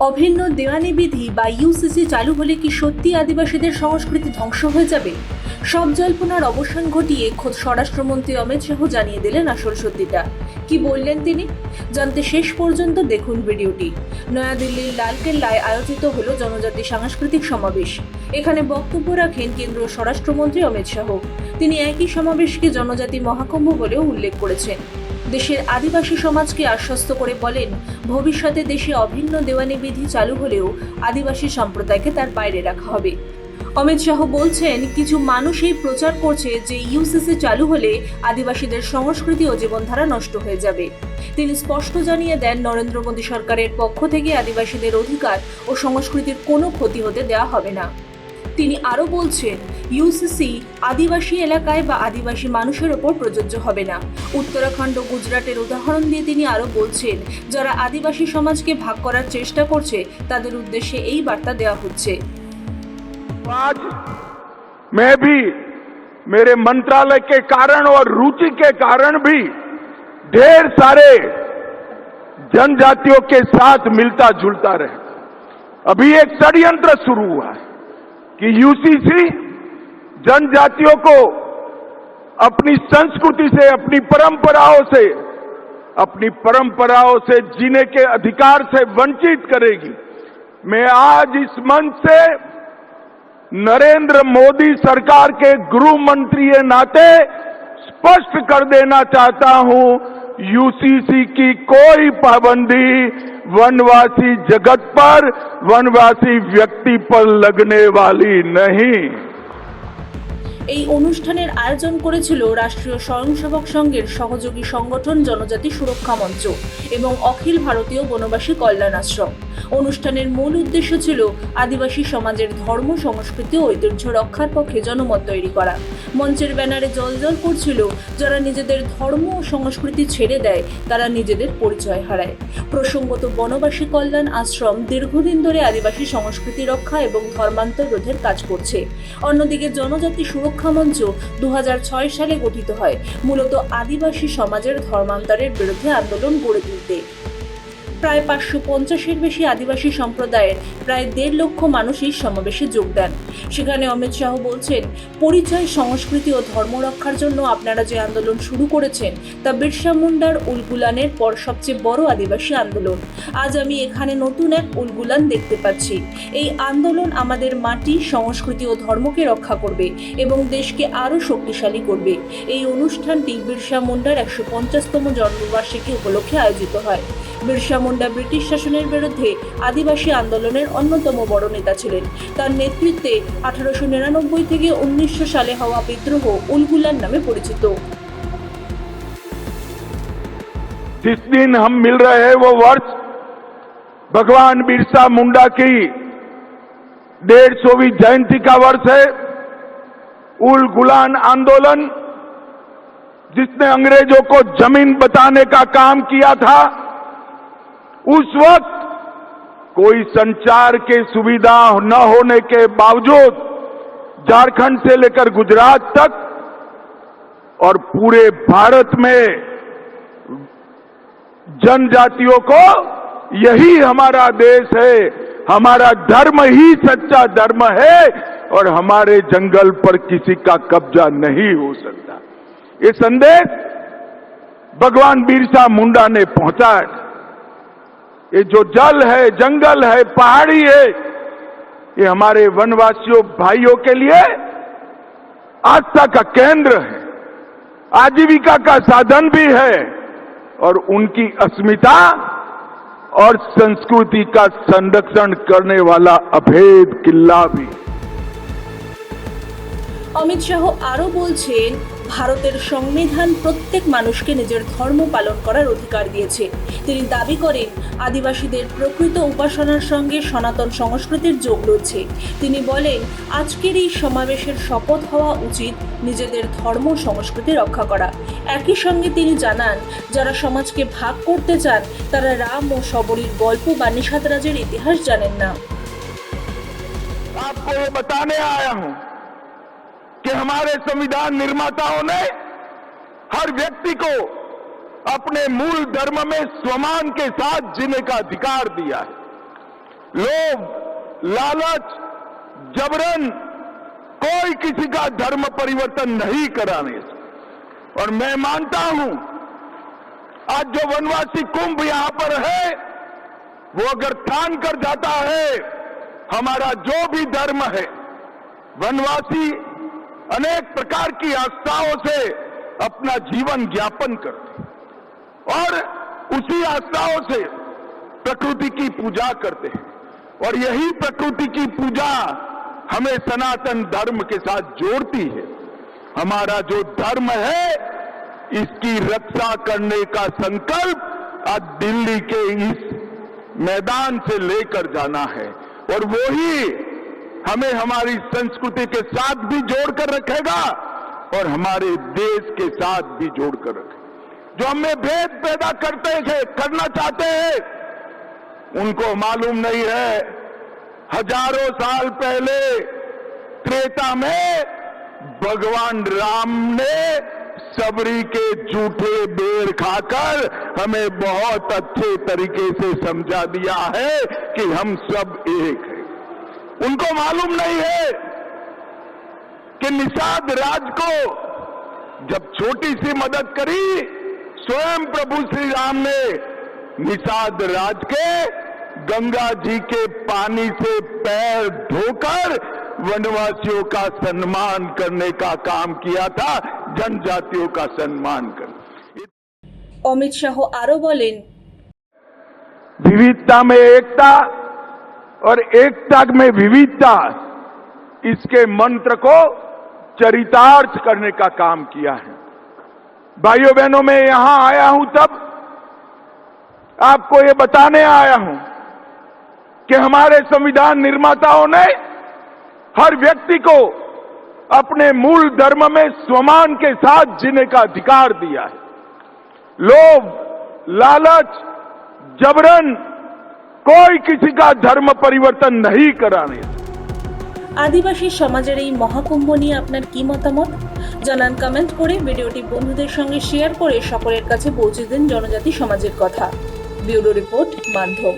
অভিন্ন দেওয়ানি বিধি বা ইউসিসি চালু হলে কি সত্যি আদিবাসীদের সংস্কৃতি ধ্বংস হয়ে যাবে? সব জল্পনার অবসান ঘটিয়ে খোদ স্বরাষ্ট্রমন্ত্রী অমিত শাহ জানিয়ে দিলেন আসল সত্যিটা। কি বললেন তিনি? জানতে শেষ পর্যন্ত দেখুন ভিডিওটি। নয়াদিল্লির লালকেল্লায় আয়োজিত হলো জনজাতি সাংস্কৃতিক সমাবেশ। এখানে বক্তব্য রাখেন কেন্দ্রীয় স্বরাষ্ট্রমন্ত্রী অমিত শাহ। তিনি একই সমাবেশকে জনজাতি মহাকুম্ভ বলেও উল্লেখ করেছেন। দেশের আদিবাসী সমাজকে আশ্বস্ত করে বলেন, ভবিষ্যতে দেশে অভিন্ন দেওয়ানি বিধি চালু হলেও আদিবাসী সম্প্রদায়কে তার বাইরে রাখা হবে। অমিত শাহ বলছেন, কিছু মানুষ এই প্রচার করছে যে ইউসিসি চালু হলে আদিবাসীদের সংস্কৃতি ও জীবনধারা নষ্ট হয়ে যাবে। তিনি স্পষ্ট জানিয়ে দেন, নরেন্দ্র মোদী সরকারের পক্ষ থেকে আদিবাসীদের অধিকার ও সংস্কৃতির কোনো ক্ষতি হতে দেওয়া হবে না। তিনি আরও বলছেন, ইউসিসি আদিবাসী এলাকায় বা আদিবাসী মানুষের ওপর প্রযোজ্য হবে না। উত্তরাখণ্ড ও গুজরাটের উদাহরণ দিয়ে তিনি আরও বলছেন, যারা আদিবাসী সমাজকে ভাগ করার চেষ্টা করছে তাদের উদ্দেশ্যে এই বার্তা দেওয়া হচ্ছে। आज मैं भी मेरे मंत्रालय के कारण और रुचि के कारण भी ढेर सारे जनजातियों के साथ मिलता जुलता रहे। अभी एक षड्यंत्र शुरू हुआ है कि यूसीसी जनजातियों को अपनी संस्कृति से, अपनी परंपराओं से जीने के अधिकार से वंचित करेगी। मैं आज इस मंच से नरेंद्र मोदी सरकार के गृह मंत्री के नाते स्पष्ट कर देना चाहता हूं, यूसीसी की कोई पाबंदी वनवासी जगत पर, वनवासी व्यक्ति पर लगने वाली नहीं। এই অনুষ্ঠানের আয়োজন করেছিল রাষ্ট্রীয় স্বয়ংসেবক সংঘের সহযোগী সংগঠন জনজাতি সুরক্ষা মঞ্চ এবং অখিল ভারতীয় বনবাসী কল্যাণ আশ্রম। অনুষ্ঠানের মূল উদ্দেশ্য ছিল আদিবাসী সমাজের ধর্ম, সংস্কৃতি ও ঐতিহ্য রক্ষার পক্ষে জনমত তৈরি করা। মঞ্চের ব্যানারে জ্বলজ্বল করছিল, যারা নিজেদের ধর্ম ও সংস্কৃতি ছেড়ে দেয় তারা নিজেদের পরিচয় হারায়। প্রসঙ্গত, বনবাসী কল্যাণ আশ্রম দীর্ঘদিন ধরে আদিবাসী সংস্কৃতি রক্ষা এবং ধর্মান্তর রোধের কাজ করছে। অন্যদিকে জনজাতি সুরক্ষা মঞ্চ 2006 সালে গঠিত হয়, মূলত আদিবাসী সমাজের ধর্মান্তরের বিরুদ্ধে আন্দোলন গড়ে তুলতে। প্রায় 550-এর বেশি আদিবাসী সম্প্রদায়ের প্রায় 1.5 লক্ষ মানুষ এই সমাবেশে যোগ দেন। সেখানে অমিত শাহ বলছেন, পরিচয়, সংস্কৃতি ও ধর্ম রক্ষার জন্য আপনারা যে আন্দোলন শুরু করেছেন তা বিরসা মুন্ডার উলগুলানের পর সবচেয়ে বড় আদিবাসী আন্দোলন। আজ আমি এখানে নতুন এক উলগুলান দেখতে পাচ্ছি। এই আন্দোলন আমাদের মাটি, সংস্কৃতি ও ধর্মকে রক্ষা করবে এবং দেশকে আরও শক্তিশালী করবে। এই অনুষ্ঠানটি বিরসা মুন্ডার 150তম জন্মবার্ষিকী উপলক্ষে আয়োজিত হয়। বিরসা মুন্ডা ব্রিটিশ শাসনের বিরুদ্ধে আদিবাসী আন্দোলনের অন্যতম বড় নেতা ছিলেন। তার নেতৃত্বে 1899 থেকে 1900 সালে হওয়া বিদ্রোহ উলগুলান নামে পরিচিত। जिस दिन हम मिल रहे हैं वो वर्ष भगवान बिरसा मुंडा की 150वीं जयंती का वर्ष है। उलगुलान आंदोलन, जिसने अंग्रेजों को जमीन बताने का काम किया था, उस वक्त कोई संचार की सुविधा न होने के बावजूद झारखंड से लेकर गुजरात तक और पूरे भारत में जनजातियों को यही हमारा देश है, हमारा धर्म ही सच्चा धर्म है और हमारे जंगल पर किसी का कब्जा नहीं हो सकता। ये संदेश भगवान बिरसा मुंडा ने पहुंचाया। ये जो जल है, जंगल है, पहाड़ी है, ये हमारे वनवासियों भाइयों के लिए आस्था का केंद्र है, आजीविका का साधन भी है और उनकी अस्मिता और संस्कृति का संरक्षण करने वाला अभेद किला भी। অমিত শাহ আরও বলছেন, ভারতের সংবিধান প্রত্যেক মানুষকে নিজের ধর্ম পালন করার অধিকার দিয়েছে। তিনি দাবি করেন, আদিবাসীদের প্রকৃত উপাসনার সঙ্গে সনাতন সংস্কৃতির যোগ রয়েছে। তিনি বলেন, আজকের এই সমাবেশের শপথ হওয়া উচিত নিজেদের ধর্ম সংস্কৃতি রক্ষা করা। একই সঙ্গে তিনি জানান, যারা সমাজকে ভাগ করতে চান তারা রাম ও শবরীর গল্প বা নিষাদরাজের ইতিহাস জানেন না। आपको ये बताने आया हूं कि हमारे संविधान निर्माताओं ने हर व्यक्ति को अपने मूल धर्म में स्वमान के साथ जीने का अधिकार दिया है। लोभ, लालच, जबरन कोई किसी का धर्म परिवर्तन नहीं कराने से। और मैं मानता हूं आज जो वनवासी कुंभ यहां पर है वो अगर ठान कर जाता है हमारा जो भी धर्म है, वनवासी अनेक प्रकार की आस्थाओं से अपना जीवन यापन करते और उसी आस्थाओं से प्रकृति की पूजा करते हैं। और यही प्रकृति की पूजा हमें सनातन धर्म के साथ जोड़ती है। हमारा जो धर्म है इसकी रक्षा करने का संकल्प आज दिल्ली के इस मैदान से लेकर जाना है और वो ही हमें हमारी संस्कृति के साथ भी जोड़कर रखेगा और हमारे देश के साथ भी जोड़कर रखेगा। जो हमें भेद पैदा करना चाहते हैं उनको मालूम नहीं है हजारों साल पहले त्रेता में भगवान राम ने सबरी के झूठे बेर खाकर हमें बहुत अच्छे तरीके से समझा दिया है कि हम सब एक हैं। उनको मालूम नहीं है कि निषाद राज को जब छोटी सी मदद करी स्वयं प्रभु श्री राम ने निषाद राज के गंगा जी के पानी से पैर धोकर वनवासियों का सम्मान करने का काम किया था, जनजातियों का सम्मान कर। অমিত শাহ আরো বলেন, विविधता में एकता और एकता में विविधता, इसके मंत्र को चरितार्थ करने का काम किया है। भाइयों बहनों, मैं यहां आया हूं तब आपको ये बताने आया हूं कि हमारे संविधान निर्माताओं ने हर व्यक्ति को अपने मूल धर्म में स्वमान के साथ जीने का अधिकार दिया है। लोभ, लालच, जबरन कोई किसी का धर्म परिवर्तन नहीं कराने। আদিবাসী সমাজের এই মহাকুম্ভ নিয়ে আপনার কি মতামত জানান কমেন্ট করে। ভিডিওটি বন্ধুদের সঙ্গে শেয়ার করে সকলের কাছে পৌঁছে দিন জনজাতি সমাজের কথা। ব্যুরো রিপোর্ট, মাধ্যম।